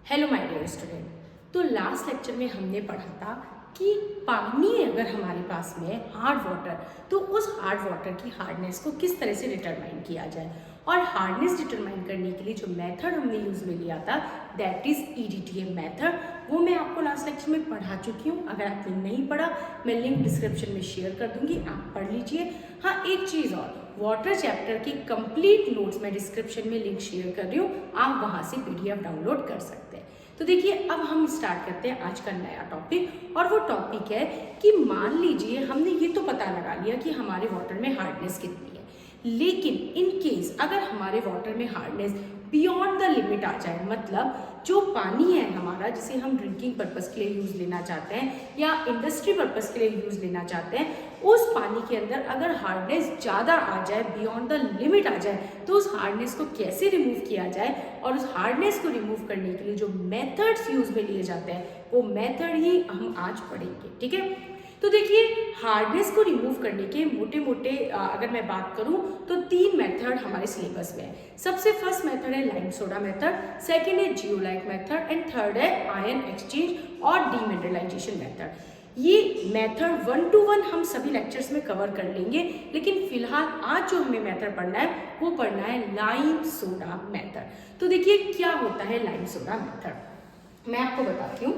Hello my dear student. तो last lecture में हमने पढ़ा था कि पानी अगर हमारे पास में है हार्ड वाटर, तो उस हार्ड वाटर की हार्डनेस को किस तरह से डिटरमाइन किया जाए। और हार्डनेस डिटरमाइन करने के लिए जो मेथड हमने यूज़ में लिया था दैट इज़ EDTA मेथड, वो मैं आपको लास्ट लेक्चर में पढ़ा चुकी हूँ। अगर आपने नहीं पढ़ा मैं लिंक डिस्क्रिप्शन में शेयर कर दूंगी, आप पढ़ लीजिए। हाँ, एक चीज़ और, वाटर चैप्टर की कंप्लीट नोट्स मैं डिस्क्रिप्शन में लिंक शेयर कर रही हूँ, आप वहाँ से PDF डाउनलोड कर सकते हैं। तो देखिए अब हम स्टार्ट करते हैं आज का नया टॉपिक, और वो टॉपिक है कि मान लीजिए हमने ये तो पता लगा लिया कि हमारे वाटर में हार्डनेस कितनी है, लेकिन इन केस अगर हमारे वाटर में हार्डनेस बियॉन्ड द लिमिट आ जाए, मतलब जो पानी है हमारा जिसे हम ड्रिंकिंग पर्पस के लिए यूज़ लेना चाहते हैं या इंडस्ट्री पर्पस के लिए यूज़ लेना चाहते हैं, उस पानी के अंदर अगर हार्डनेस ज़्यादा आ जाए, बियॉन्ड द लिमिट आ जाए, तो उस हार्डनेस को कैसे रिमूव किया जाए और उस हार्डनेस को रिमूव करने के लिए जो मेथड्स यूज़ में लिए जाते हैं वो मेथड ही हम आज पढ़ेंगे। ठीक है, तो देखिए हार्डनेस को रिमूव करने के मोटे मोटे अगर मैं बात करूं तो 3 मेथड हमारे सिलेबस में है। सबसे फर्स्ट मेथड है लाइम सोडा मेथड, सेकंड है जियोलाइट मेथड एंड थर्ड है आयन एक्सचेंज और डीमिनरलाइजेशन मेथड। ये मेथड 1 to 1 हम सभी लेक्चर्स में कवर कर लेंगे, लेकिन फिलहाल आज जो हमें मेथड पढ़ना है वो पढ़ना है लाइम सोडा मेथड। तो देखिए क्या होता है लाइम सोडा मेथड, मैं आपको बताती हूँ।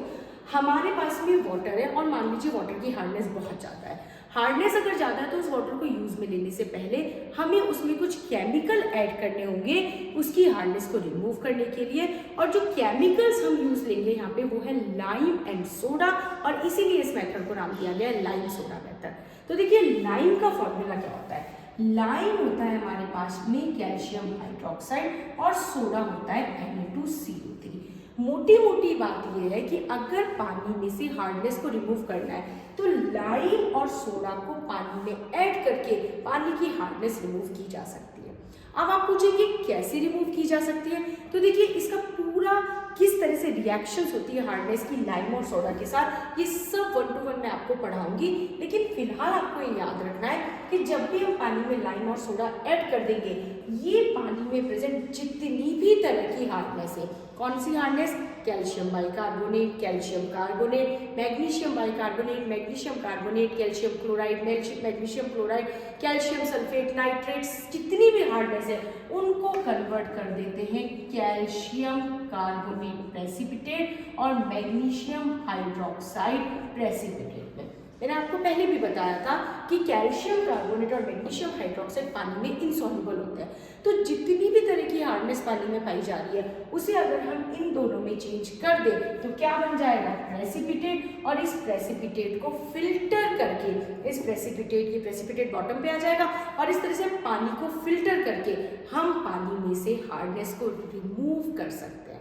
हमारे पास में वाटर है और मान लीजिए वाटर की हार्डनेस बहुत ज़्यादा है। हार्डनेस अगर ज़्यादा है तो उस वाटर को यूज़ में लेने से पहले हमें उसमें कुछ केमिकल ऐड करने होंगे उसकी हार्डनेस को रिमूव करने के लिए, और जो केमिकल्स हम यूज़ लेंगे यहाँ पे वो है लाइम एंड सोडा, और इसीलिए इस मेथड को नाम दिया गया है लाइम सोडा मेथड। तो देखिए लाइम का फॉर्मूला क्या होता है, लाइम होता है हमारे पास में कैल्शियम हाइड्रोक्साइड और सोडा होता है Na2CO3। मोटी मोटी बात यह है कि अगर पानी में से हार्डनेस को रिमूव करना है तो लाइम और सोडा को पानी में ऐड करके पानी की हार्डनेस रिमूव की जा सकती है। अब आप पूछेंगे कैसे रिमूव की जा सकती है, तो देखिए इसका पूरा किस तरह से रिएक्शंस होती है हार्डनेस की लाइम और सोडा के साथ, ये सब 1 to 1 मैं आपको पढ़ाऊंगी। लेकिन फिलहाल आपको ये याद रखना है कि जब भी हम पानी में लाइम और सोडा ऐड कर देंगे, ये पानी में प्रेजेंट जितनी भी तरह की हार्डनेस है, कौन सी hardness, calcium bicarbonate, calcium carbonate, magnesium bicarbonate, magnesium carbonate, calcium chloride, magnesium chloride, calcium sulphate, nitrates, जितनी भी हार्डनेस है उनको कन्वर्ट कर देते हैं कैल्शियम कार्बोनेट प्रेसिपिटेट और मैग्नीशियम हाइड्रोक्साइड प्रेसिपिटेट में। मैंने आपको पहले भी बताया था कि कैल्शियम कार्बोनेट और मैग्नीशियम हाइड्रोक्साइड पानी में इनसॉल्युबल होते हैं, तो जितनी भी तरह की हार्डनेस पानी में पाई जा रही है उसे अगर हम इन दोनों में चेंज कर दें तो क्या बन जाएगा, प्रेसिपिटेट। और इस प्रेसिपिटेट को फिल्टर करके, इस प्रेसिपिटेट, ये प्रेसिपिटेट बॉटम पे आ जाएगा और इस तरह से पानी को फिल्टर करके हम पानी में से हार्डनेस को रिमूव कर सकते हैं।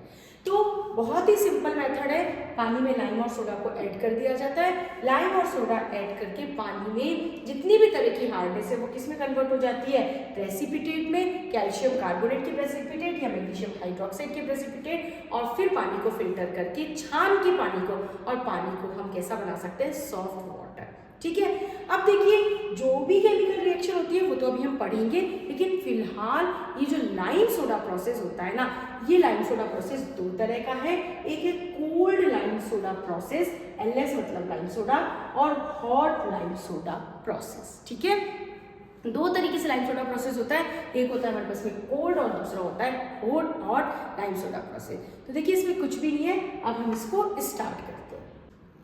तो बहुत ही सिंपल मेथड है, पानी में लाइम और सोडा को ऐड कर दिया जाता है, लाइम और सोडा ऐड करके पानी में जितनी भी तरह की हार्डनेस है वो किस में कन्वर्ट हो जाती है, प्रेसिपिटेट में, कैल्शियम कार्बोनेट के प्रेसिपिटेट या मैग्नीशियम हाइड्रोक्साइड के प्रेसिपिटेट, और फिर पानी को फिल्टर करके छान के पानी को, और पानी को हम कैसा बना सकते हैं, सॉफ्ट वाटर। ठीक है, अब देखिए जो भी केमिकल रिएक्शन होती है वो तो अभी हम पढ़ेंगे, लेकिन फिलहाल ये जो लाइम सोडा प्रोसेस होता है ना, ये लाइम सोडा प्रोसेस 2 तरह का है। एक है cold lime soda process, LS मतलब लाइम सोडा, और हॉट लाइम सोडा प्रोसेस। ठीक है, 2 तरीके से लाइम सोडा प्रोसेस होता है, एक होता है हमारे पास में कोल्ड और दूसरा होता है हॉट लाइम सोडा प्रोसेस। तो देखिए इसमें कुछ भी नहीं है, अब हम इसको स्टार्ट करते हैं।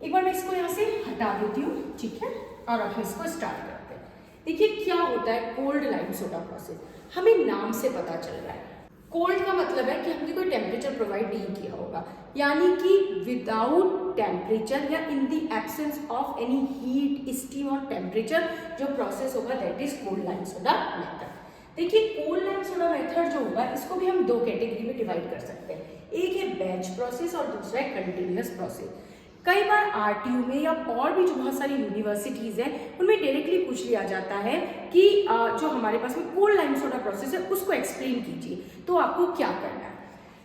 एक बार मैं इसको यहाँ से हटा देती हूँ, ठीक है, और अब हम इसको स्टार्ट करते हैं। देखिए क्या होता है कोल्ड लाइम सोडा प्रोसेस, हमें नाम से पता चल रहा है। कोल्ड का मतलब है कि हमने कोई टेम्परेचर प्रोवाइड नहीं किया होगा, यानी कि विदाउट टेम्परेचर या in the absence of any heat, steam और टेम्परेचर जो प्रोसेस होगा that is cold lime soda method. देखिए कोल्ड लाइम सोडा मेथड जो होगा इसको भी हम 2 कैटेगरी में डिवाइड कर सकते हैं, एक है बैच प्रोसेस और दूसरा है कंटिन्यूअस प्रोसेस। कई बार RTU में या और भी जो बहुत सारी यूनिवर्सिटीज़ हैं उनमें डायरेक्टली पूछ लिया जाता है कि जो हमारे पास में कोल्ड लाइम सोडा प्रोसेस है उसको एक्सप्लेन कीजिए, तो आपको क्या करना है।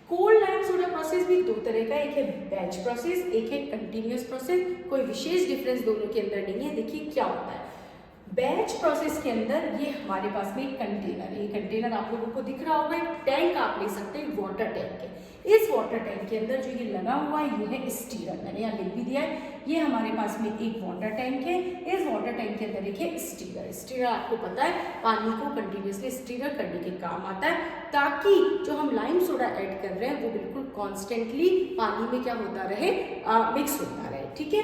कोल्ड लाइम सोडा प्रोसेस भी 2 तरह का, एक है बैच प्रोसेस, एक है कंटिन्यूअस प्रोसेस। कोई विशेष डिफरेंस दोनों के अंदर नहीं है। देखिए क्या होता है, बैच प्रोसेस के अंदर ये हमारे पास में एक कंटेनर है, ये कंटेनर आप लोगों को दिख रहा होगा, एक टैंक आप ले सकते हैं वाटर टैंक है। इस वाटर टैंक के अंदर जो ये लगा हुआ है ये है स्टीरर, मैंने यहाँ लिख भी दिया है। ये हमारे पास में एक वाटर टैंक है, इस वाटर टैंक के अंदर एक है स्टीरर। स्टीरर आपको पता है पानी को कंटिन्यूसली स्टीरर करने के काम आता है, ताकि जो हम लाइम सोडा ऐड कर रहे हैं वो बिल्कुल कॉन्स्टेंटली पानी में क्या होता रहे, मिक्स होता रहे। ठीक है,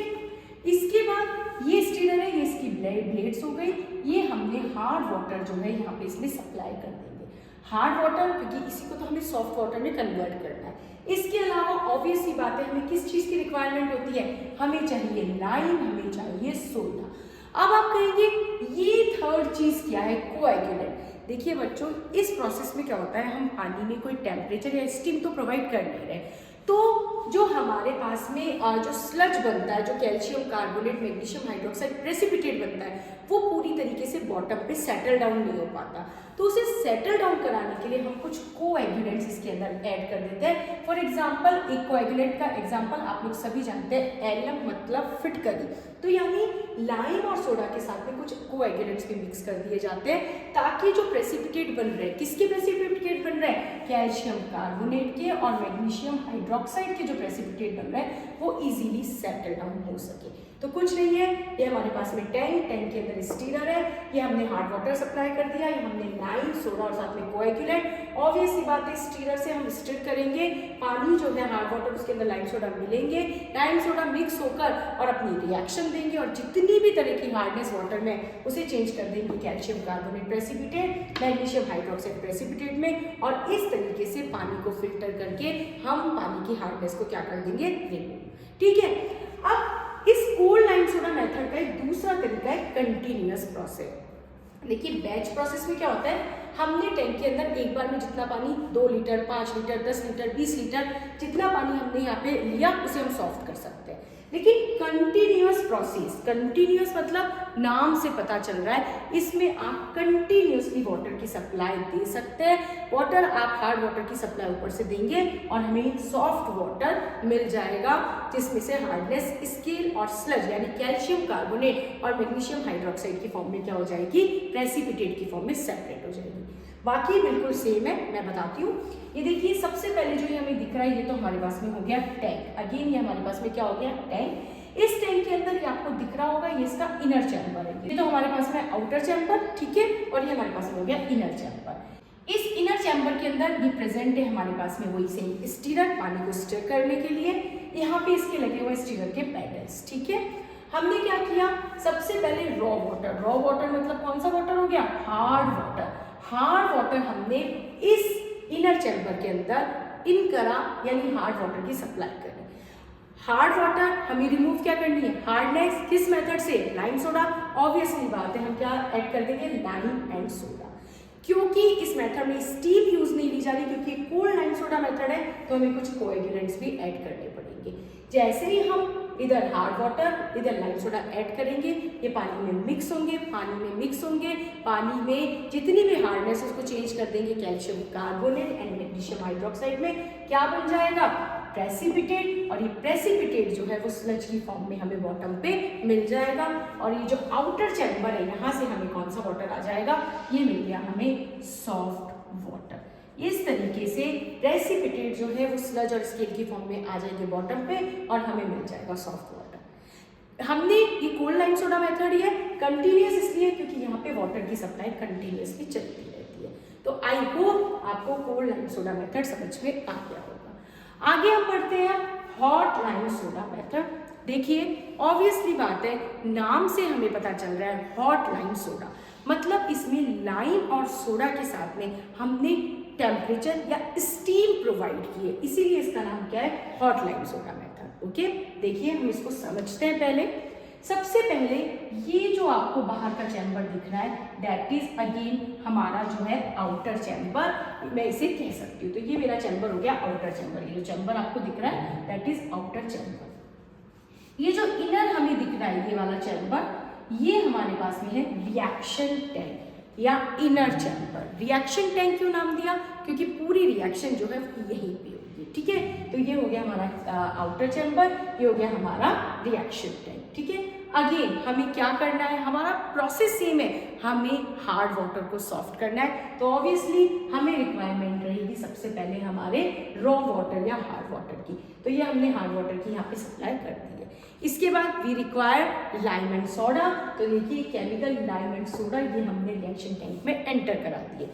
इसके बाद ये स्टीरर है, ये इसकी ब्लेड्स हो गई। ये हमने हार्ड वाटर जो है यहाँ पे इसमें सप्लाई कर देंगे, हार्ड वाटर, क्योंकि इसी को तो हमें सॉफ्ट वाटर में कन्वर्ट करना है। इसके अलावा ऑब्वियस सी बात है, हमें किस चीज़ की रिक्वायरमेंट होती है, हमें चाहिए लाइम, हमें चाहिए सोडा। अब आप कहेंगे ये थर्ड चीज़ क्या है, कोएगुलेंट। देखिए बच्चों, इस प्रोसेस में क्या होता है, हम पानी में कोई टेम्परेचर या स्टीम तो प्रोवाइड कर नहीं रहे, तो जो हमारे पास में जो स्लज बनता है, जो calcium carbonate, magnesium hydroxide precipitate बनता है, वो पूरी तरीके से बॉटम पे सेटल डाउन नहीं हो पाता। तो उसे सेटल डाउन कराने के लिए हम कुछ कोएगुलेंट्स इसके अंदर ऐड कर देते हैं। फॉर एग्जांपल, एक कोएगुलेंट का एग्जांपल आप लोग सभी जानते हैं, एलएम मतलब फिटकरी। तो यानी लाइम और सोडा के साथ में कुछ कोएगुलेंट्स भी मिक्स कर दिए जाते हैं, ताकि जो प्रेसिपिटेट बन रहे हैं, किसके प्रेसिपिटेट बन रहे हैं, कैल्शियम कार्बोनेट के और मैग्नीशियम हाइड्रोक्साइड के जो प्रेसिपिटेट बन रहे हैं वो इजीली सेटल डाउन हो सके। तो कुछ नहीं है, ये हमारे पास में टैंक के अंदर स्टीरर है, ये हमने हार्ड वाटर सप्लाई कर दिया, ये हमने लाइम, सोडा और साथ में कोएगुलेंट। ऑब्वियस सी बात है, स्टीरर से हम स्टिर करेंगे, पानी जो है हार्ड वाटर उसके अंदर लाइम सोडा मिलेंगे, लाइम सोडा मिक्स होकर और अपनी रिएक्शन देंगे और जितनी भी तरह की हार्डनेस वाटर में उसे चेंज कर देंगे calcium carbonate precipitate, magnesium hydroxide precipitate में, और इस तरीके से पानी को फिल्टर करके हम पानी की हार्डनेस को क्या कर देंगे, रिमूव। ठीक है, अब इस कोल्ड लाइम सोडा मेथड का एक दूसरा तरीका है कंटिन्यूअस प्रोसेस। देखिए बैच प्रोसेस में क्या होता है, हमने टैंक के अंदर एक बार में जितना पानी 2 लीटर, 5 लीटर, 10 लीटर, 20 लीटर जितना पानी हमने यहाँ पे लिया उसे हम सॉफ्ट कर सकते हैं। लेकिन कंटिन्यूअस प्रोसेस, कंटिन्यूअस मतलब नाम से पता चल रहा है, इसमें आप कंटिन्यूअसली वाटर की सप्लाई दे सकते हैं। वाटर आप हार्ड वाटर की सप्लाई ऊपर से देंगे और हमें सॉफ्ट वाटर मिल जाएगा, जिसमें से हार्डनेस स्केल और स्लज यानी कैल्शियम कार्बोनेट और मैग्नीशियम हाइड्रोक्साइड की फॉर्म में क्या हो जाएगी, प्रेसिपिटेट की फॉर्म में सेपरेट हो जाएगी। बाकी बिल्कुल सेम है, मैं बताती हूँ। ये देखिए सबसे पहले जो ये हमें दिख रहा है, ये तो हमारे पास में हो गया टैंक। अगेन ये हमारे पास में क्या हो गया, टैंक। इस टैंक के अंदर ये आपको दिख रहा होगा, ये इसका इनर चैम्बर है। ये तो हमारे पास में आउटर चैम्बर, ठीक है, और ये हमारे पास में हो गया इनर चैम्बर। इस इनर चैम्बर के अंदर ये प्रेजेंट है हमारे पास में वही सेम स्टीरर, पानी को स्टिर करने के लिए। यहाँ पे इसके लगे हुए स्टीरर के पैडल्स। ठीक है, हमने क्या किया, सबसे पहले रॉ वाटर, रॉ वाटर मतलब कौन सा वाटर हो गया, हार्ड वाटर। हार्ड वाटर हमने इस इनर चैम्बर के अंदर इन करा, यानी हार्ड वाटर की सप्लाई करें। हार्ड वाटर हमें रिमूव क्या करनी है, हार्डनेस, किस मेथड से, लाइम सोडा। ऑब्वियसली बात है, हम क्या ऐड कर देंगे, लाइम एंड सोडा। क्योंकि इस मेथड में स्टीम यूज नहीं ली जा रही, क्योंकि कोल्ड लाइम सोडा मेथड है, तो हमें कुछ कोएगुलेंट्स भी ऐड करने पड़ेंगे। जैसे ही हम इधर हार्ड वाटर इधर लाइम सोडा ऐड करेंगे, ये पानी में मिक्स होंगे, पानी में जितनी भी हार्डनेस उसको चेंज कर देंगे calcium carbonate and magnesium hydroxide में। क्या बन जाएगा, प्रेसिपिटेट। और ये प्रेसिपिटेट जो है वो स्लज की फॉर्म में हमें बॉटम पे मिल जाएगा। और ये जो आउटर चैम्बर है, यहाँ से हमें कौन सा वाटर आ जाएगा, ये मिल गया हमें सॉफ्ट वाटर। इस तरीके से प्रेसिपिटेट जो है वो स्लज और स्केल की फॉर्म में आ जाएंगे बॉटम पे और हमें मिल जाएगा सॉफ्ट वाटर। हमने ये कोल्ड लाइम सोडा मेथड ही है, कंटिन्यूअस इसलिए क्योंकि यहाँ पे वाटर की सप्लाई कंटिन्यूअसली चलती रहती है। तो आई होप आपको कोल्ड लाइम सोडा मेथड समझ में आ गया होगा। आगे हम बढ़ते हैं हॉट लाइम सोडा मेथड। देखिए ऑब्वियसली बात है, नाम से हमें पता चल रहा है हॉट लाइम सोडा, मतलब इसमें लाइम और सोडा के साथ में हमने टेम्परेचर या स्टीम प्रोवाइड की है, इसीलिए इसका नाम क्या है, hot lime soda method. Okay, देखिए हम इसको समझते हैं। पहले सबसे पहले ये जो आपको बाहर का चैम्बर दिख रहा है, दैट इज अगेन हमारा जो है आउटर चैम्बर, मैं इसे कह सकती हूँ। तो ये मेरा चैम्बर हो गया आउटर चैम्बर। ये जो चैम्बर आपको दिख रहा है दैट इज आउटर चैम्बर। ये जो इनर हमें दिख रहा है ये वाला चैम्बर, ये हमारे पास में है रिएक्शन टैंक या इनर चैम्बर। रिएक्शन टैंक क्यों नाम दिया, क्योंकि पूरी रिएक्शन जो है यहीं पे होगी। ठीक है, तो ये हो गया हमारा आउटर चैम्बर, ये हो गया हमारा रिएक्शन टैंक। ठीक है, अगेन हमें क्या करना है, हमारा प्रोसेस सेम है, हमें हार्ड वाटर को सॉफ्ट करना है। तो ऑब्वियसली हमें रिक्वायरमेंट रहेगी सबसे पहले हमारे रॉ वाटर या हार्ड वाटर की। तो ये हमने हार्ड वाटर की यहाँ पे सप्लाई कर दी है। इसके बाद we require lime and soda. तो देखिए केमिकल लाइम एंड सोडा ये हमने रिएक्शन टैंक में एंटर करा दिए।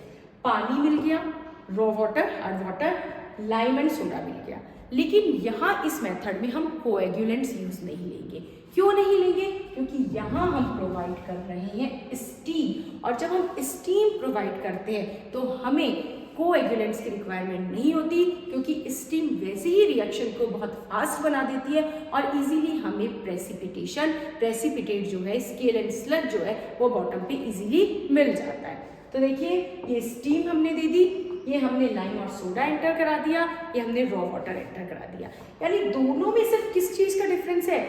पानी मिल गया, raw water, hard water, lime and soda मिल गया। लेकिन यहाँ इस मेथड में हम कोएगुलेंट्स यूज नहीं लेंगे। क्यों नहीं लेंगे? क्योंकि यहाँ हम प्रोवाइड कर रहे हैं स्टीम, और जब हम स्टीम प्रोवाइड करते हैं तो हमें कोएगुलेंट्स की रिक्वायरमेंट नहीं होती, क्योंकि स्टीम वैसे ही रिएक्शन को बहुत फास्ट बना देती है और इजीली हमें प्रेसिपिटेट जो है, स्केल एंड स्लज जो है वो बॉटम पे इजीली मिल जाता है। तो देखिए ये स्टीम हमने दे दी, ये हमने लाइम और सोडा एंटर करा दिया, ये हमने रॉ वाटर एंटर करा दिया। यानी दोनों में सिर्फ किस चीज का डिफरेंस है?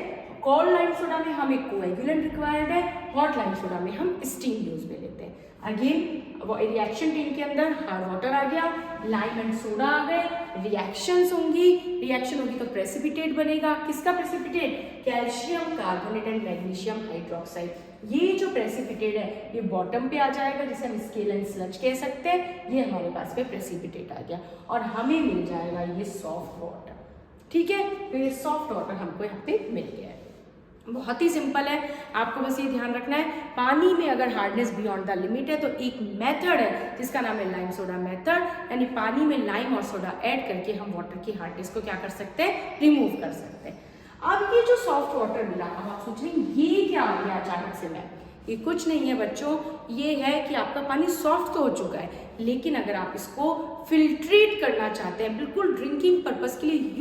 कोल्ड लाइम सोडा में हमें कोएगुलेंट रिक्वायर्ड है, हॉट लाइम सोडा में हम स्टीम यूज में लेते हैं। अगेन वो रिएक्शन टैंक के अंदर हार्ड वाटर आ गया, लाइम एंड सोडा आ गए, रिएक्शन होगी तो प्रेसिपिटेट बनेगा। किसका precipitate? Calcium carbonate and magnesium hydroxide. ये जो प्रेसिपिटेट है ये बॉटम पे आ जाएगा, जिसे हम स्केल एंड स्लज कह सकते हैं। ये हमारे पास में प्रेसिपिटेट आ गया और हमें मिल जाएगा ये सॉफ्ट वाटर। ठीक है, तो ये सॉफ्ट वाटर हमको यहाँ पे मिल गया है। बहुत ही सिंपल है, आपको बस ये ध्यान रखना है, पानी में अगर हार्डनेस बियॉन्ड द लिमिट है तो एक मेथड है जिसका नाम है लाइम सोडा मेथड, यानी पानी में लाइम और सोडा ऐड करके हम वाटर की हार्डनेस को क्या कर सकते हैं? रिमूव कर सकते हैं। अब ये जो सॉफ्ट वाटर मिला, अब आप सोच रहे हैं ये क्या आ गया अचानक से? मैं ये कुछ नहीं है बच्चों, ये है कि आपका पानी सॉफ्ट तो हो चुका है, लेकिन अगर आप इसको फिल्ट्रेट करना चाहते हैं, बिल्कुल ड्रिंकिंग पर्पस के लिए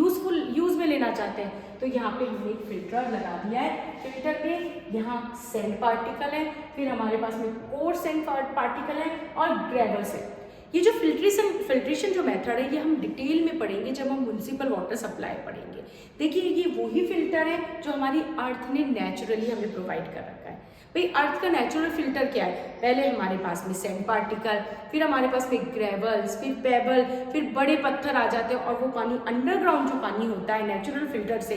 यूज में लेना चाहते हैं, तो यहाँ पे हमने एक फिल्टर लगा दिया है। फिल्टर में यहाँ सैंड पार्टिकल है, फिर हमारे पास में कोर सैंड पार्टिकल है और ग्रेवल्स है। ये जो फिल्ट्रेशन जो मेथड है ये हम डिटेल में पढ़ेंगे जब हम म्युनिसिपल वाटर सप्लाई पढ़ेंगे। देखिए ये वही फिल्टर है जो हमारी अर्थ ने नेचुरली हमें प्रोवाइड कर रखा है। भाई अर्थ का नेचुरल फिल्टर क्या है? पहले हमारे पास में सैंड पार्टिकल, फिर हमारे पास में ग्रेवल्स, फिर पेबल, फिर बड़े पत्थर आ जाते हैं और वो पानी अंडरग्राउंड जो पानी होता है नेचुरल फिल्टर से,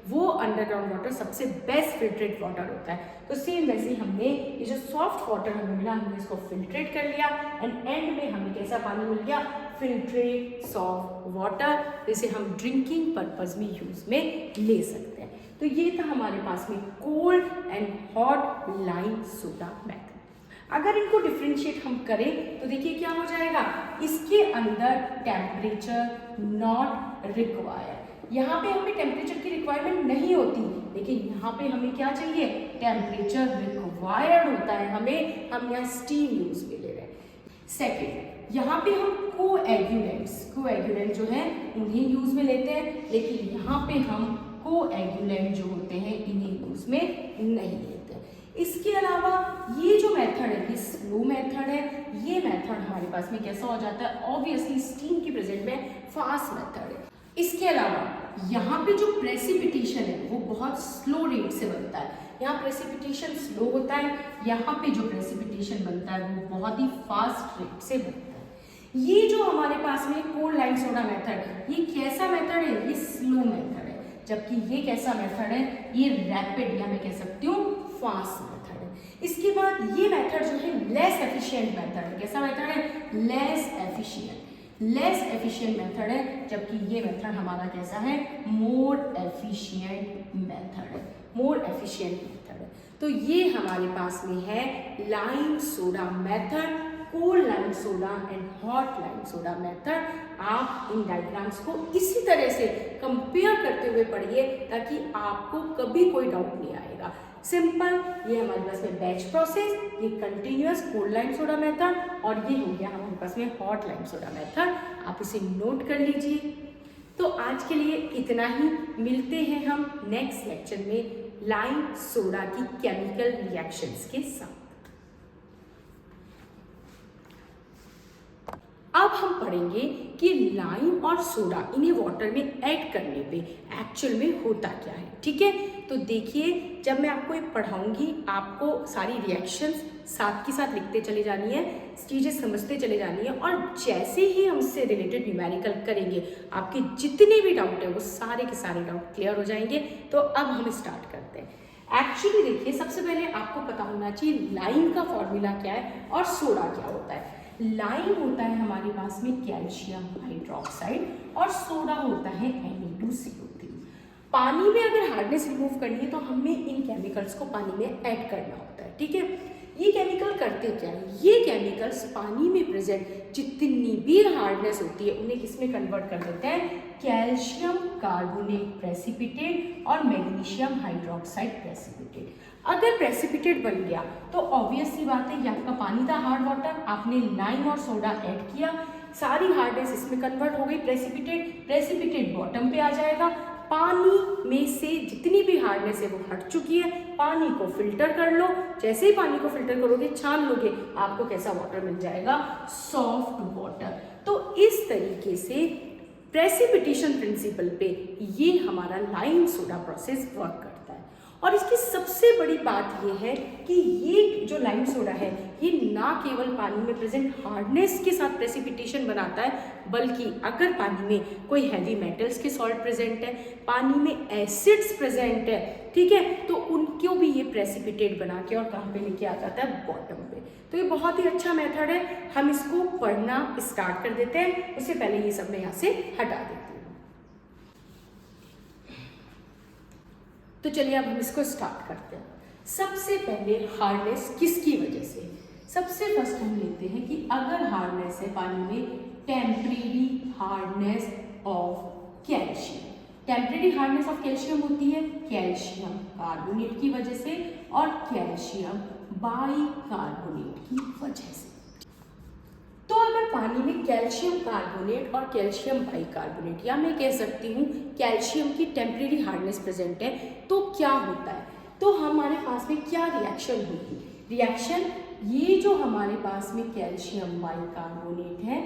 वो अंडरग्राउंड वाटर सबसे बेस्ट फिल्ट्रेट वाटर होता है। तो सेम वैसे ही हमने ये जो सॉफ्ट वाटर हमें मिला, हमने इसको फिल्ट्रेट कर लिया एंड एंड में हमें कैसा पानी मिल गया? फिल्ट्रेट सॉफ्ट वाटर, जिसे हम ड्रिंकिंग पर्पज में यूज में ले सकते हैं। तो ये था हमारे पास में cold and hot lime soda method. अगर इनको डिफ्रेंशिएट हम करें तो देखिए क्या हो जाएगा, इसके अंदर टेम्परेचर नॉट रिक्वायर्ड। यहाँ पे हमें टेम्परेचर की रिक्वायरमेंट नहीं होती, लेकिन यहाँ पे हमें क्या चाहिए? टेम्परेचर रिक्वायर्ड होता है हमें, हम यहाँ स्टीम यूज में ले रहे हैं। सेकेंड, यहाँ पे हम कोएगुलेंट जो है उन्हें यूज में लेते हैं, लेकिन यहाँ पे हम कोएगुलेंट जो होते हैं इन्हें यूज में नहीं लेते। इसके अलावा ये जो मेथड है ये स्लो मेथड है। ये मेथड हमारे पास में कैसा हो जाता है? ऑब्वियसली स्टीम की प्रेजेंट में फास्ट मेथड है। इसके अलावा यहाँ पे जो प्रेसिपिटेशन है वो बहुत स्लो रेट से बनता है। यहाँ प्रेसिपिटेशन स्लो होता है, यहाँ पे जो प्रेसिपिटेशन बनता है वो बहुत ही फास्ट रेट से बनता है। ये जो हमारे पास में कोल्ड लाइम सोडा मेथड, ये कैसा मेथड है? ये स्लो मेथड है, जबकि ये कैसा मेथड है? ये रैपिड या मैं कह सकती हूँ फास्ट मेथड है। इसके बाद ये मेथड जो है लेस एफिशिएंट मेथड है। कैसा मेथड है? लेस एफिशिएंट मेथड है, जबकि ये मेथड हमारा कैसा है? मोर एफिशिएंट मेथड है। तो ये हमारे पास में है lime soda method, cold lime soda and hot lime soda method. आप इन डायग्राम्स को इसी तरह से कंपेयर करते हुए पढ़िए ताकि आपको कभी कोई डाउट नहीं आएगा। सिंपल, ये हमारे पास में बैच प्रोसेस, ये continuous cold lime soda method और ये हो गया हमारे पास में हॉट लाइम सोडा मेथड। आप इसे नोट कर लीजिए। तो आज के लिए इतना ही, मिलते हैं हम नेक्स्ट लेक्चर में लाइम सोडा की केमिकल रिएक्शंस के साथ। अब हम पढ़ेंगे कि लाइम और सोडा इन्हें वाटर में ऐड करने पे एक्चुअल में होता क्या है। ठीक है, तो देखिए जब मैं आपको ये पढ़ाऊंगी आपको सारी रिएक्शंस साथ के साथ लिखते चले जानी है, चीज़ें समझते चले जानी है, और जैसे ही हम इससे रिलेटेड न्यूमेरिकल करेंगे आपके जितने भी डाउट है वो सारे के सारे डाउट क्लियर हो जाएंगे। तो अब हम स्टार्ट करते हैं। एक्चुअली देखिए, सबसे पहले आपको पता होना चाहिए लाइम का फॉर्मूला क्या है और सोडा क्या होता है। लाइम होता है हमारे पास में कैल्शियम हाइड्रोक्साइड और सोडा होता है Na2CO3। पानी में अगर हार्डनेस रिमूव करनी है तो हमें इन केमिकल्स को पानी में ऐड करना होता है, ठीक है। ये केमिकल करते क्या है, ये केमिकल्स पानी में प्रेजेंट जितनी भी हार्डनेस होती है उन्हें किसमें कन्वर्ट कर देते हैं, कैल्शियम कार्बोनेट प्रेसिपिटेट और मैग्नीशियम हाइड्रोक्साइड प्रेसिपिटेट। अगर प्रेसिपिटेट बन गया तो ऑब्वियस सी बात है, ये आपका पानी था हार्ड वाटर, आपने लाइम और सोडा ऐड किया, सारी हार्डनेस इसमें कन्वर्ट हो गई प्रेसिपिटेट। प्रेसिपिटेट बॉटम पे आ जाएगा, पानी में से जितनी भी हार्डनेस है वो हट चुकी है। पानी को फिल्टर कर लो, जैसे ही पानी को फिल्टर करोगे, छान लोगे, आपको कैसा वाटर मिल जाएगा, सॉफ्ट वाटर। तो इस तरीके से प्रेसिपिटेशन प्रिंसिपल पे ये हमारा लाइम सोडा प्रोसेस वर्क करता है। और इसकी सबसे बड़ी बात ये है कि ये जो लाइम सोडा है ये ना केवल पानी में प्रेजेंट हार्डनेस के साथ प्रेसिपिटेशन बनाता है, बल्कि अगर पानी में कोई हैवी मेटल्स के सॉल्ट प्रेजेंट है, पानी में एसिड्स प्रेजेंट है, ठीक है, तो उनको भी ये प्रेसिपिटेट बना के और कहाँ पे लेके आ जाता है, बॉटम पे। तो ये बहुत ही अच्छा मेथड है, हम इसको पढ़ना स्टार्ट कर देते हैं। उससे पहले ये सब मैं यहाँ से हटा देती हूँ। तो चलिए अब हम इसको स्टार्ट करते हैं। सबसे पहले हार्डनेस किसकी वजह से, सबसे फर्स्ट हम लेते हैं कि अगर हार्डनेस है पानी में, temporary hardness of calcium. Temporary hardness of calcium होती है कैल्शियम कार्बोनेट की वजह से और कैल्शियम बाइकार्बोनेट की वजह से। तो अगर पानी में कैल्शियम कार्बोनेट और कैल्शियम बाइकार्बोनेट, या मैं कह सकती हूँ कैल्शियम की टेम्परेरी हार्डनेस प्रेजेंट है, तो क्या होता है, तो हमारे पास में क्या रिएक्शन होगी। रिएक्शन, ये जो हमारे पास में कैल्शियम बाइकार्बोनेट है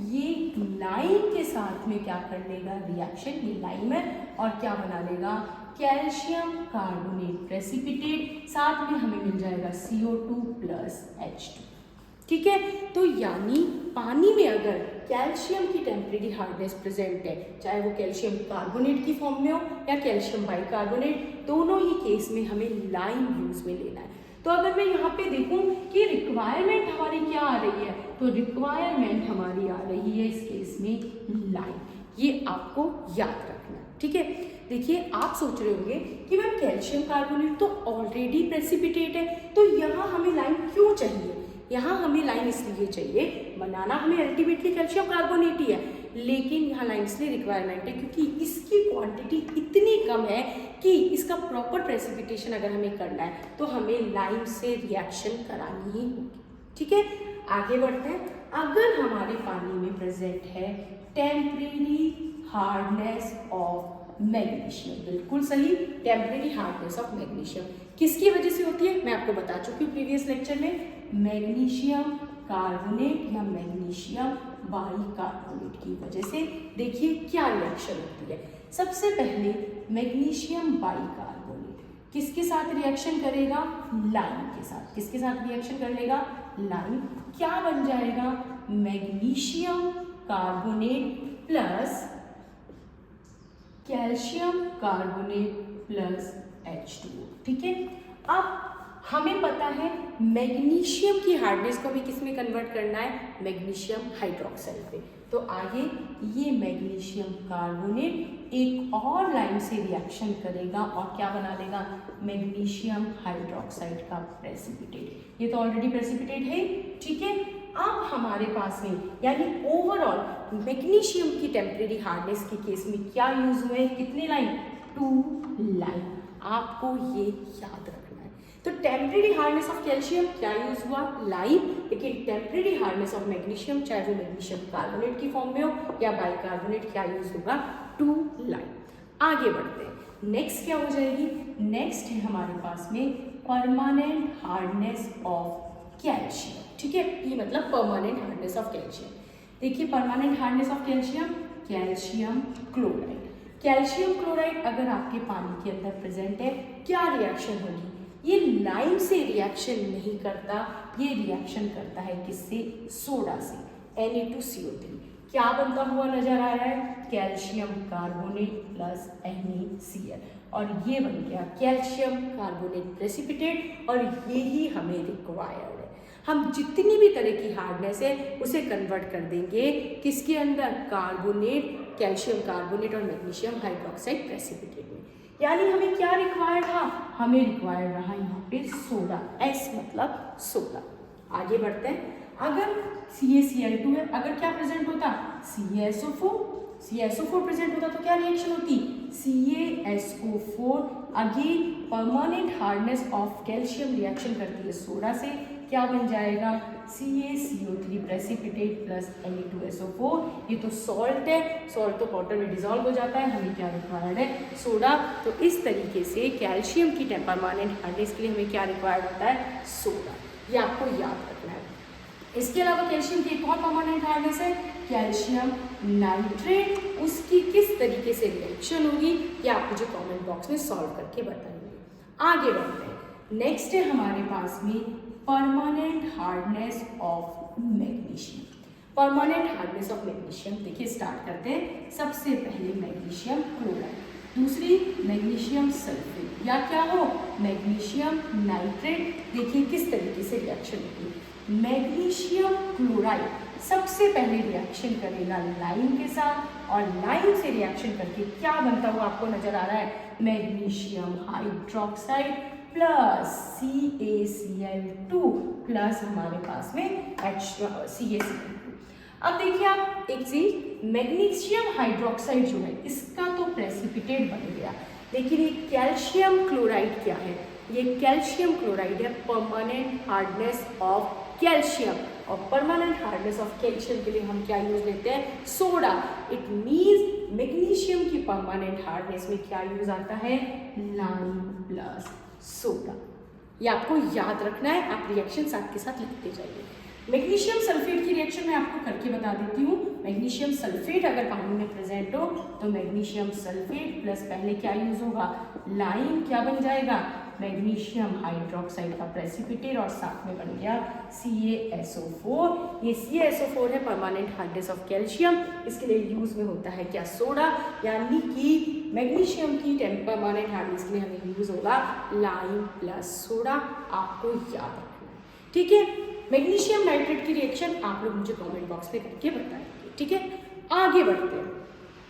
ये लाइम के साथ में क्या कर लेगा, रिएक्शन, ये लाइम है और क्या बना लेगा, कैल्शियम कार्बोनेट प्रेसिपिटेट, साथ में हमें मिल जाएगा CO2 प्लस H2, ठीक है। तो यानी पानी में अगर कैल्शियम की टेम्परेरी हार्डनेस प्रेजेंट है, चाहे वो कैल्शियम कार्बोनेट की फॉर्म में हो या कैल्शियम बाइकार्बोनेट, दोनों ही केस में हमें लाइम यूज में लेना है। तो अगर मैं यहाँ पे देखूँ कि रिक्वायरमेंट हमारी क्या आ रही है, तो रिक्वायरमेंट हमारी आ रही है इस केस में लाइम। ये आपको याद रखना है, ठीक है। देखिए, आप सोच रहे होंगे कि मैम कैल्शियम कार्बोनेट तो ऑलरेडी प्रेसिपिटेट है, तो यहाँ हमें लाइम क्यों चाहिए। यहाँ हमें लाइम इसलिए चाहिए, बनाना हमें अल्टीमेटली कैल्शियम कार्बोनेट ही है, लेकिन यहाँ लाइम इसलिए रिक्वायरमेंट है क्योंकि इसकी क्वांटिटी इतनी कम है कि इसका प्रॉपर प्रेसिपिटेशन अगर हमें करना है तो हमें लाइम से रिएक्शन करानी ही होगी, ठीक है। आगे बढ़ते हैं। अगर हमारे पानी में प्रेजेंट है टेम्परेरी हार्डनेस ऑफ मैग्नीशियम, बिल्कुल सही, टेम्परेरी हार्डनेस ऑफ मैग्नीशियम किसकी वजह से होती है, मैं आपको बता चुकी हूँ प्रीवियस लेक्चर में, मैग्नीशियम कार्बोनेट या मैग्नीशियम बाइकार्बोनेट की वजह से। देखिए क्या रिएक्शन होती है। सबसे पहले मैग्नीशियम बाइकार्बोनेट किसके साथ रिएक्शन करेगा, लाइम के साथ। किसके साथ रिएक्शन कर लेगा, लाइम। क्या बन जाएगा, magnesium carbonate plus calcium carbonate plus H2O, ठीक है। अब हमें पता है मैग्नीशियम की हार्डनेस को भी किस में कन्वर्ट करना है, मैग्नीशियम हाइड्रोक्साइड पे। तो आगे ये मैग्नीशियम कार्बोनेट एक और लाइम से रिएक्शन करेगा और क्या बना लेगा, मैग्नीशियम हाइड्रोक्साइड का प्रेसिपिटेट। ये तो ऑलरेडी प्रेसिपिटेट है, ठीक है। अब हमारे पास में यानी ओवरऑल मैग्नीशियम की टेम्परेरी हार्डनेस के केस में क्या यूज हुए, कितने लाइन, 2 लाइन। आपको ये याद रखना है। तो टेम्परेरी हार्डनेस ऑफ कैल्शियम क्या यूज हुआ, लाइम, लेकिन टेम्परेरी हार्डनेस ऑफ मैग्नीशियम, चाहे वो मैग्नीशियम कार्बोनेट की फॉर्म में हो या बाइकार्बोनेट, क्या यूज होगा, 2 लाइन। आगे बढ़ते हैं। नेक्स्ट क्या हो जाएगी, नेक्स्ट है हमारे पास में परमानेंट हार्डनेस ऑफ कैल्शियम, ठीक है। ये मतलब परमानेंट हार्डनेस ऑफ कैल्शियम। देखिए permanent hardness of calcium, calcium chloride. Calcium chloride अगर आपके पानी के अंदर प्रेजेंट है, क्या रिएक्शन होगी, ये लाइम से रिएक्शन नहीं करता, ये रिएक्शन करता है किससे, सोडा से, Na2CO3। क्या बनता हुआ नजर आ रहा है, कैल्शियम कार्बोनेट प्लस NaCl, और ये बन गया कैल्शियम कार्बोनेट प्रेसिपिटेट, और यही हमें रिक्वायर्ड है। हम जितनी भी तरह की हार्डनेस है उसे कन्वर्ट कर देंगे किसके अंदर, कार्बोनेट, कैल्शियम कार्बोनेट और मैग्नीशियम हाइड्रोक्साइड प्रेसिपिटेट में। यानी हमें क्या रिक्वायर्ड था, हमें रिक्वायर्ड रहा यहाँ पे सोडा, S मतलब सोडा। आगे बढ़ते हैं, अगर CaCl2 है, अगर क्या प्रेजेंट होता, CaSO4 प्रेजेंट होता तो क्या रिएक्शन होती, CaSO4 again permanent hardness of calcium reaction करती है सोडा से, क्या बन जाएगा, CaCO3 प्रेसिपिटेट प्लस Na2SO4। ये तो सॉल्ट है, सॉल्ट तो वाटर में डिजोल्व हो जाता है, हमें क्या रिक्वायर्ड है, सोडा। तो इस तरीके से कैल्शियम की परमानेंट हार्डनेस के लिए हमें क्या रिक्वायर्ड होता है, सोडा। ये आपको याद रखना है। इसके अलावा कैल्शियम की एक और परमानेंट हार्डनेस है, कैल्शियम नाइट्रेट। उसकी किस तरीके से रिएक्शन होगी ये आप मुझे कमेंट बॉक्स में सॉल्व करके बताएंगे। आगे बढ़ते हैं, नेक्स्ट है हमारे पास में permanent hardness of magnesium. Permanent hardness of magnesium देखिए, स्टार्ट करते हैं। सबसे पहले मैग्नीशियम क्लोराइड, दूसरी मैग्नीशियम सल्फेट, या क्या हो, मैग्नीशियम नाइट्रेट। देखिए किस तरीके से रिएक्शन होगी, मैग्नीशियम क्लोराइड सबसे पहले रिएक्शन करेगा लाइम के साथ, और लाइम से रिएक्शन करके क्या बनता हुआ आपको नजर आ रहा है, magnesium hydroxide plus CaCl2 plus हमारे पास में CaCl2। अब देखिए आप एक चीज, मैग्नीशियम हाइड्रोक्साइड जो है इसका तो प्रेसिपिटेट बन गया, लेकिन ये कैल्शियम क्लोराइड क्या है, ये कैल्शियम क्लोराइड है परमानेंट हार्डनेस ऑफ कैल्शियम, और परमानेंट हार्डनेस ऑफ कैल्शियम के लिए हम क्या यूज लेते हैं, सोडा। इट मींस मैग्नीशियम की परमानेंट हार्डनेस में क्या यूज आता है, लाइम प्लस सोडा। ये आपको याद रखना है, आप रिएक्शन साथ के साथ लिखते जाइए। मैग्नीशियम सल्फेट की रिएक्शन मैं आपको करके बता देती हूँ। मैग्नीशियम सल्फेट अगर पानी में प्रेजेंट हो तो मैग्नीशियम सल्फेट प्लस पहले क्या यूज होगा, लाइम, क्या बन जाएगा, मैग्नीशियम हाइड्रोक्साइड का प्रेसिपिटेट, और साथ में बन गया CaSO4। ये CaSO4 है परमानेंट हार्डनेस ऑफ कैल्शियम, इसके लिए यूज में होता है क्या, सोडा। यानी कि मैग्नीशियम की परमानेंट हार्डनेस के लिए हमें यूज होगा लाइम प्लस सोडा, आपको याद रखना है, ठीक है। मैग्नीशियम नाइट्रेट की रिएक्शन आप लोग मुझे कमेंट बॉक्स में करके बताएंगे, ठीक है। आगे बढ़ते हैं,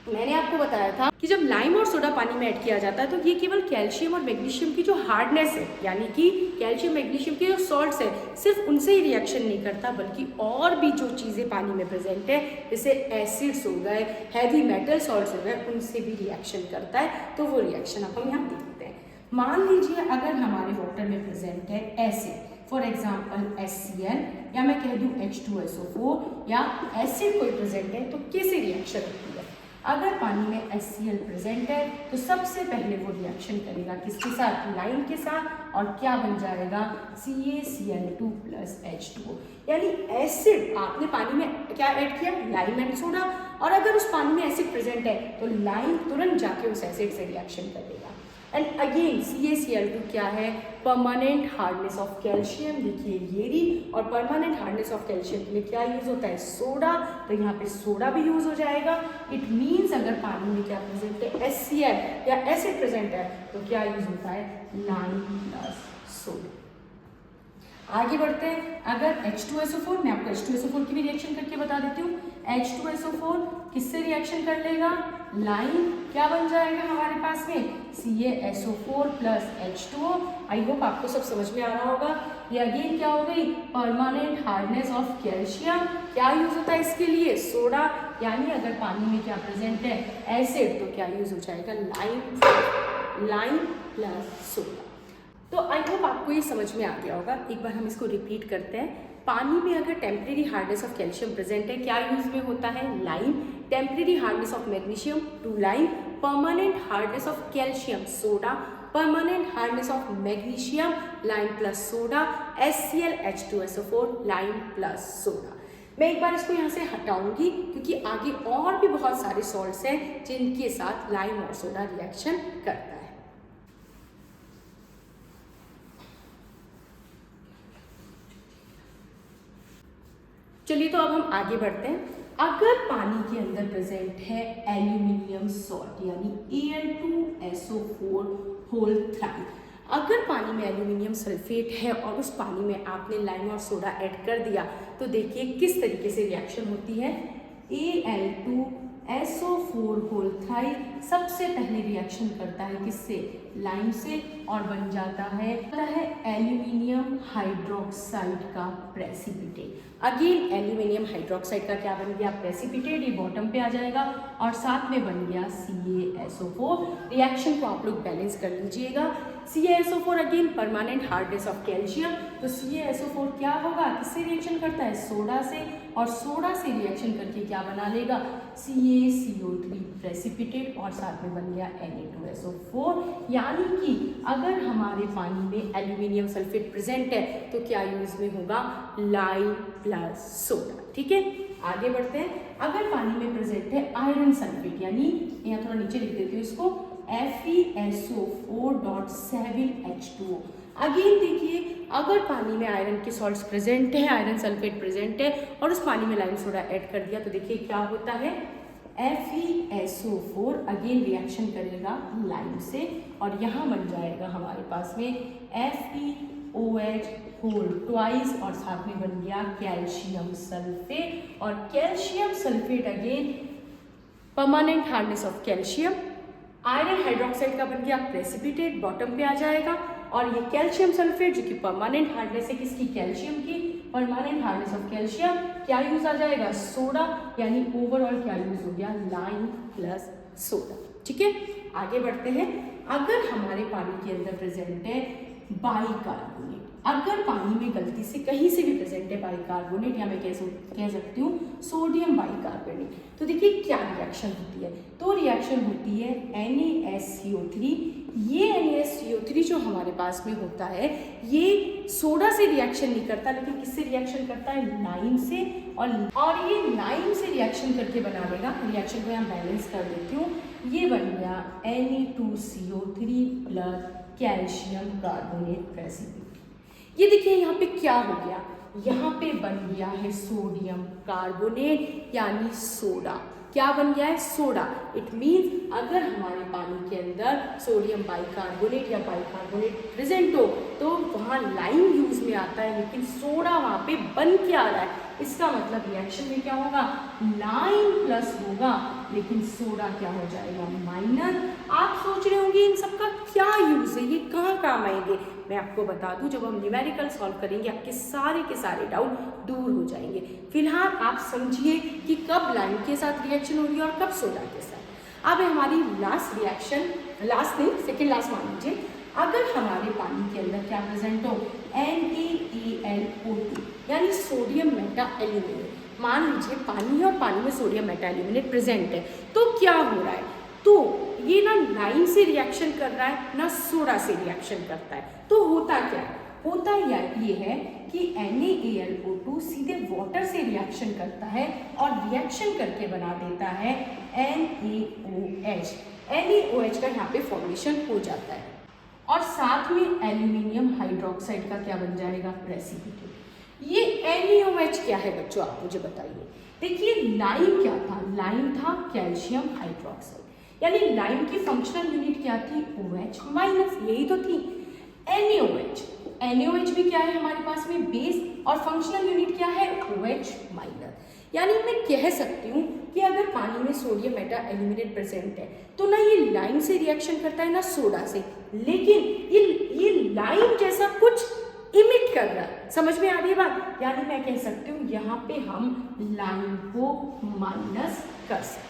मैंने आपको बताया था कि जब लाइम और सोडा पानी में ऐड किया जाता है तो ये केवल कैल्शियम और मैग्नीशियम की जो हार्डनेस है, यानी कि कैल्शियम मैग्नीशियम के जो सॉल्ट्स है सिर्फ उनसे ही रिएक्शन नहीं करता, बल्कि और भी जो चीज़ें पानी में प्रेजेंट है जैसे एसिड्स हो गए, हैवी मेटल सॉल्ट्स हो गए, उनसे भी रिएक्शन करता है। तो वो रिएक्शन अब हम यहाँ देखते हैं। मान लीजिए अगर हमारे वाटर में प्रेजेंट है एसिड, फॉर एग्जाम्पल HCl, या मैं कह दूँ H2SO4, या एसिड कोई प्रेजेंट है, तो कैसे रिएक्शन होती है। अगर पानी में HCl प्रेजेंट है तो सबसे पहले वो रिएक्शन करेगा किसके साथ, लाइम के साथ, और क्या बन जाएगा, CaCl2 प्लस H2O। यानी एसिड आपने पानी में क्या ऐड किया, लाइम एंड सोडा, और अगर उस पानी में एसिड प्रेजेंट है तो लाइम तुरंत जाके उस एसिड से रिएक्शन करेगा। एंड अगेन CaCl2 क्या है, परमानेंट हार्डनेस ऑफ कैल्शियम, देखिए ये रही, और परमानेंट हार्डनेस ऑफ कैल्शियम के लिए क्या यूज होता है, सोडा, तो यहाँ पे सोडा भी यूज हो जाएगा। इट मीन्स अगर पानी में क्या प्रेजेंट है, HCl या एसिड प्रेजेंट है तो क्या यूज होता है, लाइम प्लस सोडा। आगे बढ़ते हैं, अगर H2SO4, मैं आपको H2SO4 की भी रिएक्शन करके बता देती हूँ। H2SO4 किससे रिएक्शन कर लेगा, लाइम, क्या बन जाएगा हमारे पास में, CaSO4 plus H2O। I hope आपको सब समझ में आ रहा होगा। ये अगेन क्या हो गई, परमानेंट हार्डनेस ऑफ कैल्शियम, क्या यूज होता है इसके लिए, सोडा। यानी अगर पानी में क्या प्रेजेंट है, एसिड, तो क्या यूज हो जाएगा, लाइम प्लस सोडा। तो आई होप आपको ये समझ में आ गया होगा। एक बार हम इसको रिपीट करते हैं। पानी में अगर temporary hardness of calcium present है, क्या यूज में होता है, lime. Temporary hardness of magnesium, two lime. Permanent hardness of calcium, soda. Permanent hardness of magnesium, lime plus soda. HCl H2SO4, lime plus soda. मैं एक बार इसको यहाँ से हटाऊंगी क्योंकि आगे और भी बहुत सारे सॉल्ट्स हैं जिनके साथ लाइम और सोडा रिएक्शन करता है। चलिए तो अब हम आगे बढ़ते हैं। अगर पानी के अंदर प्रेजेंट है एल्यूमिनियम सॉल्ट यानी Al2SO4 होल थ्राइड, अगर पानी में एल्यूमिनियम सल्फेट है और उस पानी में आपने लाइम और सोडा ऐड कर दिया तो देखिए किस तरीके से रिएक्शन होती है। Al2SO4 होल थ्राइड सबसे पहले रिएक्शन करता है किससे, लाइम से, और बन जाता है एल्यूमिनियम हाइड्रोक्साइड का प्रेसिपिटेट। अगेन एल्यूमिनियम हाइड्रोक्साइड का क्या बन गया, प्रेसिपिटेट, ये बॉटम पे आ जाएगा और साथ में बन गया CaSO4। रिएक्शन को आप लोग बैलेंस कर लीजिएगा। CaSO4 again permanent hardness of calcium, तो CaSO4 क्या होगा, किससे रिएक्शन करता है, सोडा से, और सोडा से रिएक्शन करके क्या बना लेगा, CaCO3 प्रेसिपिटेट, और साथ में बन गया Na2SO4। यानी कि अगर हमारे पानी में एल्यूमिनियम सल्फेट प्रेजेंट है तो क्या यूज में होगा, लाइम प्लस सोडा। ठीक है, आगे बढ़ते हैं। अगर पानी में प्रेजेंट है आयरन सल्फेट, यानी यहाँ थोड़ा नीचे लिख देती हूँ इसको, FeSO4.7H2O। अगेन देखिए, अगर पानी में आयरन के सॉल्ट्स प्रेजेंट है, आयरन सल्फेट प्रेजेंट है और उस पानी में लाइम सोडा ऐड कर दिया तो देखिए क्या होता है, FeSO4 अगेन रिएक्शन करेगा लाइम से और यहाँ बन जाएगा हमारे पास में FeOH होल ट्वाइस और साथ में बन गया कैल्शियम सल्फेट। और calcium sulphate again permanent hardness of calcium, iron hydroxide का बन गया प्रेसिपिटेट, बॉटम पे आ जाएगा। और ये कैल्शियम सल्फेट जो कि परमानेंट हार्डनेस है किसकी, कैल्शियम की, परमानेंट हार्डनेस ऑफ कैल्शियम, क्या यूज आ जाएगा, सोडा, यानी ओवरऑल क्या यूज हो गया, लाइम प्लस सोडा। ठीक है, आगे बढ़ते हैं। अगर हमारे पानी के अंदर प्रेजेंट है बाइकार्बोनेट, अगर पानी में गलती से कहीं से भी प्रेजेंट है बाइकार्बोनेट, या मैं कह सकती हूँ सोडियम बाइकार्बोनेट, तो देखिए क्या रिएक्शन होती है, तो रिएक्शन होती है NaSCO3। ये NaSCO3 जो हमारे पास में होता है ये सोडा से रिएक्शन नहीं करता, लेकिन किससे रिएक्शन करता है, लाइम से, और ये लाइम से रिएक्शन करके बना देगा। रिएक्शन को यहाँ बैलेंस कर देती हूँ, ये बन गया Na2CO3 plus calcium carbonate precipitate. ये देखिए यहाँ पे क्या हो गया, यहाँ पे बन गया है सोडियम कार्बोनेट यानी सोडा। क्या बन गया है, सोडा। इट मीन्स अगर हमारे पानी के अंदर सोडियम बाइकार्बोनेट या बाइकार्बोनेट प्रेजेंट हो तो वहाँ लाइम यूज में आता है, लेकिन सोडा वहाँ पे बन के आ रहा है। इसका मतलब रिएक्शन में क्या होगा, लाइम प्लस होगा, लेकिन सोडा क्या हो जाएगा, माइनस। आप सोच रहे होंगे इन सब का क्या यूज है, ये कहाँ काम आएंगे। मैं आपको बता दूं, जब हम न्यूमेरिकल सॉल्व करेंगे आपके सारे के सारे डाउट दूर हो जाएंगे। फिलहाल आप समझिए कि कब लाइम के साथ रिएक्शन होगी और कब सोडा के साथ। अब हमारी लास्ट रिएक्शन, लास्ट नहीं सेकेंड लास्ट मान लीजिए, अगर हमारे पानी के अंदर क्या प्रेजेंट हो, NaAlO2 यानी सोडियम मेटा एल्यूमिनेट। मान लीजिए पानी है और पानी में सोडियम मेटा एल्यूमिनेट प्रेजेंट है, तो क्या हो रहा है, तो ये ना लाइम से रिएक्शन कर रहा है ना सोडा से रिएक्शन करता है। तो होता क्या है, होता ये है कि NaAlO2 सीधे वाटर से रिएक्शन करता है और रिएक्शन करके बना देता है NaOH। NaOH का यहाँ पे फॉर्मेशन हो जाता है और साथ में एल्यूमिनियम हाइड्रोक्साइड का क्या बन जाएगा, प्रेसिपिटेट। ये NaOH क्या है बच्चों, आप मुझे बताइए। देखिए लाइम क्या था, लाइम था कैल्शियम हाइड्रोक्साइड, यानी लाइम की फंक्शनल यूनिट क्या थी, OH माइनस, यही तो थी। NaOH भी क्या है हमारे पास में, बेस, और फंक्शनल यूनिट क्या है, OH माइनस। यानी मैं कह सकती हूँ कि अगर पानी में सोडियम मेटा एल्यूमिनेट प्रेजेंट है तो ना ये लाइम से रिएक्शन करता है ना सोडा से, लेकिन ये लाइम जैसा कुछ इमिट कर रहा है। समझ में आ रही है बात, यानी मैं कह सकती हूँ यहाँ पे हम लाइम को माइनस कर सकते हैं।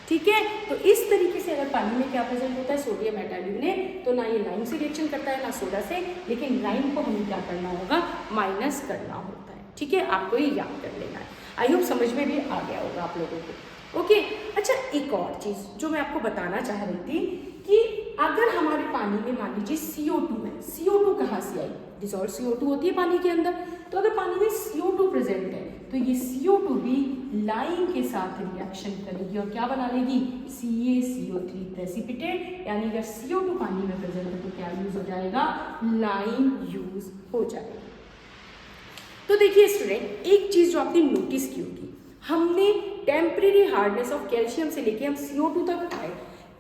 ठीक है, तो इस तरीके से अगर पानी में क्या प्रेजेंट होता है, सोडियम मेटा एल्यूमिनेट, तो ना ये लाइम से रिएक्शन करता है ना सोडा से, लेकिन लाइम को हमें क्या करना होगा, माइनस करना होता है। ठीक है, आपको ये याद कर लेना है। आई होप समझ में भी आ गया होगा आप लोगों को। ओके, अच्छा एक और चीज़ जो मैं आपको बताना चाह रही थी कि अगर हमारे पानी में मान लीजिए CO2 है, CO2 कहाँ से आई, डिसॉल्व CO2 होती है पानी के अंदर, तो अगर पानी में CO2 प्रेजेंट है तो ये CO2 भी लाइम के साथ रिएक्शन करेगी और क्या बना लेगी, CaCO3 प्रेसिपिटेट। यानी अगर CO2 पानी में प्रेजेंट है तो क्या यूज हो जाएगा, लाइम यूज हो जाएगा। तो देखिए स्टूडेंट, एक चीज जो आपने नोटिस की होगी, हमने टेम्परेरी हार्डनेस ऑफ कैल्शियम से लेके हम CO2 तक आए,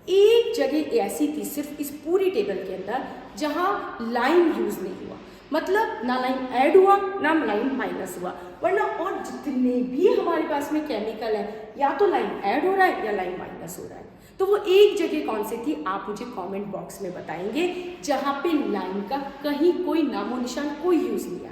एक जगह ऐसी थी सिर्फ इस पूरी टेबल के अंदर जहाँ लाइन यूज नहीं हुआ, मतलब ना लाइन ऐड हुआ ना लाइन माइनस हुआ, वरना और जितने भी हमारे पास में केमिकल है या तो लाइन ऐड हो रहा है या लाइन माइनस हो रहा है। तो वो एक जगह कौन सी थी, आप मुझे कमेंट बॉक्स में बताएंगे जहाँ पे लाइन का कहीं कोई नामो निशान कोई यूज नहीं आया।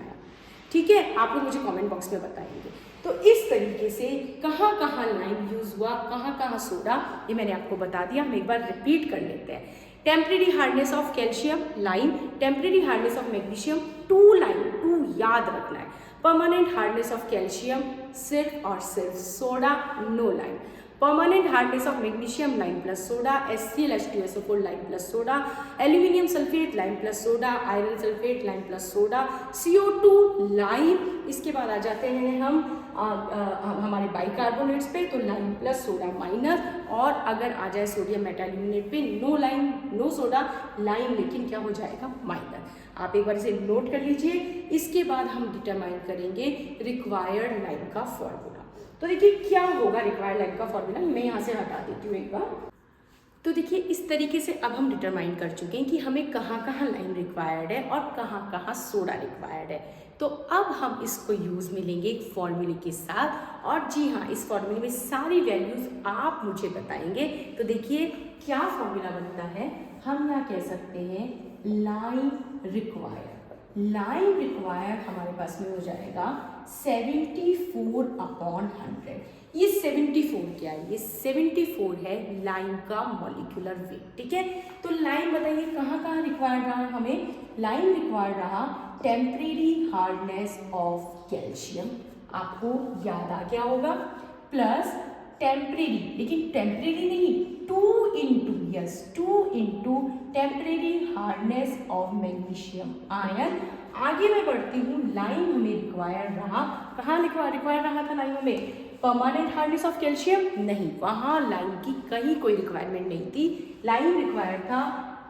ठीक है, आप लोग मुझे कमेंट बॉक्स में बताएंगे। तो इस तरीके से कहाँ कहाँ लाइन यूज हुआ, कहाँ कहाँ सोडा, ये मैंने आपको बता दिया। हम एक बार रिपीट कर लेते हैं। Temporary hardness of calcium line, temporary hardness of magnesium 2 line, 2 याद रखना है। परमानेंट हार्डनेस ऑफ कैल्शियम सिर्फ और सिर्फ soda, no lime. Permanent hardness of magnesium lime plus soda, HCl lime plus soda, aluminium sulphate lime plus soda, iron sulphate lime plus soda, CO2 lime. इसके बाद आ जाते हैं हम हमारे बाइकार्बोनेट्स पे, तो लाइन प्लस सोडा माइनस, और अगर आ जाए सोडियम मेटाल्यूमिनेट पे no lime no soda, lime लेकिन क्या हो जाएगा, माइनस। आप एक बार इसे नोट कर लीजिए। इसके बाद हम डिटरमाइन करेंगे रिक्वायर्ड लाइन का फॉर्मूला। तो देखिए क्या होगा रिक्वायर्ड लाइन का फॉर्मूला, मैं यहाँ से हटा देती हूँ एक बार। तो देखिए इस तरीके से अब हम डिटरमाइन कर चुके हैं कि हमें कहाँ कहाँ लाइन रिक्वायर्ड है और कहाँ कहाँ सोडा रिक्वायर्ड है। तो अब हम इसको यूज़ में लेंगे एक फॉर्मूले के साथ, और जी हाँ, इस फॉर्मूले में सारी वैल्यूज़ आप मुझे बताएंगे। तो देखिए क्या फॉर्मूला बनता है, हम यहाँ कह सकते हैं लाइन रिक्वायर्ड। लाइन रिक्वायर्ड हमारे पास में हो जाएगा 74/100। ये 74 क्या है, ये 74 है लाइन का मॉलिक्यूलर वेट। ठीक है, तो लाइन बताइए कहाँ कहाँ रिक्वायर्ड रहा हमें, लाइन रिक्वायर्ड रहा टेम्परेरी हार्डनेस ऑफ कैल्शियम, आपको याद आ गया होगा, प्लस टेम्परेरी, लेकिन टेम्परेरी नहीं, 2 into temporary hardness of magnesium ion. आगे मैं बढ़ती हूँ, लाइन हमें रिक्वायर्ड रहा, कहाँ रिक्वायर्ड रहा था लाइन हमें, परमानेंट हार्डनेस ऑफ कैल्शियम नहीं, वहाँ लाइन की कहीं कोई रिक्वायरमेंट नहीं थी। लाइन रिक्वायर्ड था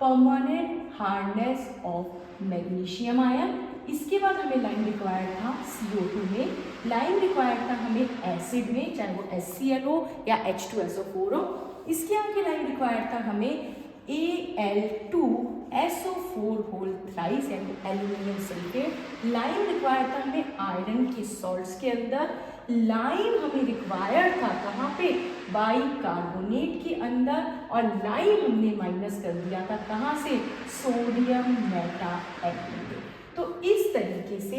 permanent hardness of magnesium ion. इसके बाद हमें लाइन रिक्वायर्ड था CO2 में, लाइन रिक्वायर्ड था हमें एसिड में, चाहे वो HCl हो या H2SO4 हो। इसके आगे लाइन रिक्वायर्ड था हमें Al2SO4 होल थ्राइस यानी एल्यूमिनियम सल्फेट। लाइन रिक्वायर्ड था हमें आयरन के सॉल्ट्स के अंदर। लाइन हमें रिक्वायर्ड था कहाँ पे, बाइकार्बोनेट के अंदर, और लाइन हमने माइनस कर दिया था कहाँ से, सोडियम मेटाएल्यूमिनेट। तो इस तरीके से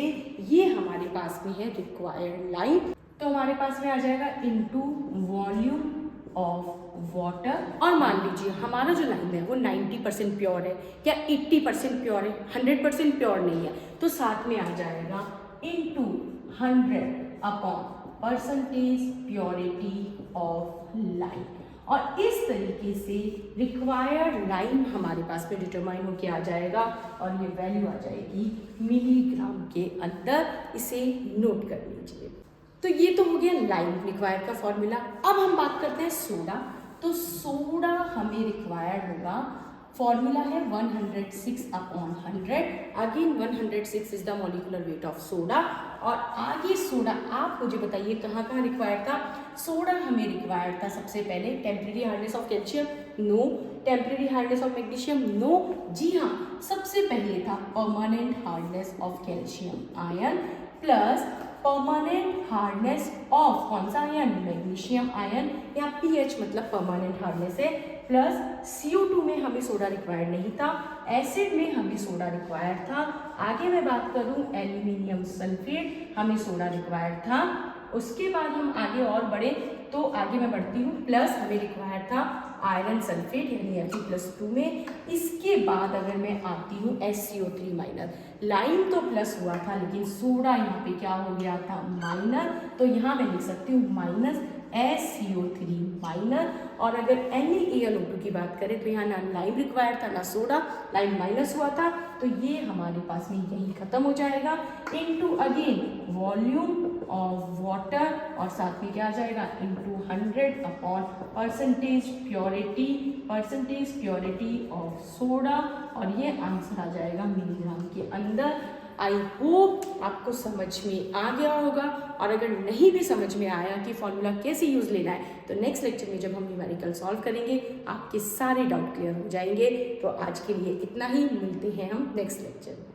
ये हमारे पास में है रिक्वायर्ड लाइन। तो हमारे पास में आ जाएगा इनटू वॉल्यूम ऑफ वाटर, और मान लीजिए हमारा जो लाइन है वो 90% प्योर है या 80% प्योर है, 100% प्योर नहीं है, तो साथ में आ जाएगा इनटू 100/% प्योरिटी ऑफ लाइन। और इस तरीके से रिक्वायर्ड लाइन हमारे पास में डिटरमाइन होके आ जाएगा, और ये वैल्यू आ जाएगी मिलीग्राम के अंदर। इसे नोट कर लीजिए। तो ये तो हो गया लाइन रिक्वायर्ड का फॉर्मूला। अब हम बात करते हैं सोडा। तो सोडा हमें रिक्वायर्ड होगा, फॉर्मूला है 106/100। Again 106 is the molecular weight of soda. और आगे सोडा आप मुझे बताइए कहाँ कहाँ रिक्वायर्ड था। सोडा हमें रिक्वायर्ड था सबसे पहले temporary hardness of calcium, no. Temporary hardness of magnesium, no. जी हाँ, सबसे पहले था permanent hardness of calcium ion, plus permanent hardness of कौन सा आयन, मैग्नीशियम आयन, या pH मतलब परमानेंट हार्डनेस है, प्लस CO2 में हमें सोडा रिक्वायर्ड नहीं था, एसिड में हमें सोडा रिक्वायर्ड था। आगे मैं बात करूं एल्यूमिनियम सल्फेट, हमें सोडा रिक्वायर्ड था। उसके बाद हम आगे और बढ़े, तो आगे मैं बढ़ती हूँ, प्लस हमें रिक्वायर्ड था आयरन सल्फेट यानी Fe+2 में। इसके बाद अगर मैं आती हूँ SCO3 माइनस, लाइन तो प्लस हुआ था लेकिन सोडा यहाँ पे क्या हो गया था, माइनस। तो यहाँ मैं लिख सकती हूँ माइनस SCO3 माइनस। और अगर NaAlO2 की बात करें तो यहाँ ना लाइन रिक्वायर्ड था ना सोडा, लाइन माइनस हुआ था, तो ये हमारे पास में यही खत्म हो जाएगा। Into again volume of water, और साथ में क्या आ जाएगा इनटू 100/% प्योरिटी ऑफ सोडा, और ये आंसर आ जाएगा मिलीग्राम के अंदर। आई होप आपको समझ में आ गया होगा, और अगर नहीं भी समझ में आया कि फॉर्मूला कैसे यूज़ लेना है, तो नेक्स्ट लेक्चर में जब हम न्यूमेरिकल सॉल्व करेंगे आपके सारे डाउट क्लियर हो जाएंगे। तो आज के लिए इतना ही, मिलते हैं हम नेक्स्ट लेक्चर में।